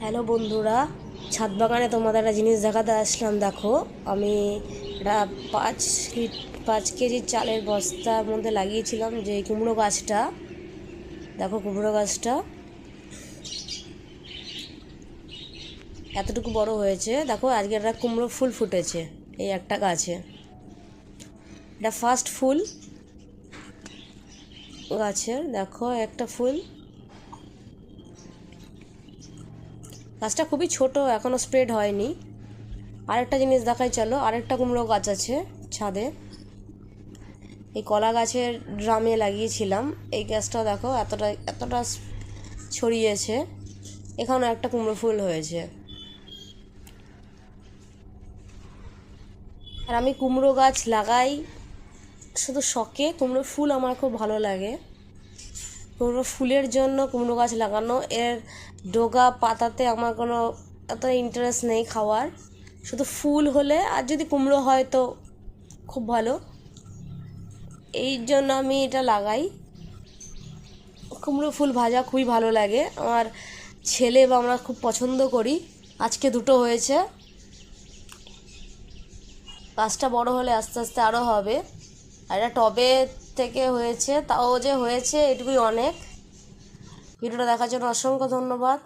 Hello বন্ধুরা, ছাদ বাগানে তোমাদের একটা জিনিস দেখাতে আসলাম। দেখো, আমি একটা 5 কেজি চালের বস্তার মধ্যে লাগিয়েছিলাম যে কুমড়ো গাছটা। দেখো কুমড়ো গাছটা এতটুকু বড় হয়েছে। দেখো আজকে একটা কুমড়ো ফুল ফুটেছে এই একটা গাছে। এটা ফার্স্ট ফুল গাছের। দেখো একটা ফুল। গাছটা খুবই ছোট, এখনও স্প্রেড হয়নি। আরেকটা জিনিস দেখাই, চলো। আরেকটা কুমড়ো গাছ আছে ছাদে, এই কলা গাছের ড্রামে লাগিয়েছিলাম। এই গাছটা দেখো এতটা এতটা ছড়িয়েছে। এখানে একটা কুমড়ো ফুল হয়েছে। আর আমি কুমড়ো গাছ লাগাই শুধু শখে। কুমড়ো ফুল আমার খুব ভালো লাগে। কুমড়ো ফুলের জন্য কুমড়ো গাছ লাগানো। এর ডগা পাতাতে আমার কোনো এত ইন্টারেস্ট নেই খাওয়ার। শুধু ফুল হলে, আর যদি কুমড়ো হয় তো খুব ভালো। এই জন্য আমি এটা লাগাই। কুমড়ো ফুল ভাজা খুবই ভালো লাগে আমার। ছেলে বা আমরা খুব পছন্দ করি। আজকে দুটো হয়েছে। গাছটা বড় হলে আস্তে আস্তে আরও হবে। আর এটা টবে থেকে হয়েছে, তাও যে হয়েছে এটুকুই অনেক। ভিডিওটা দেখার জন্য অসংখ্য ধন্যবাদ।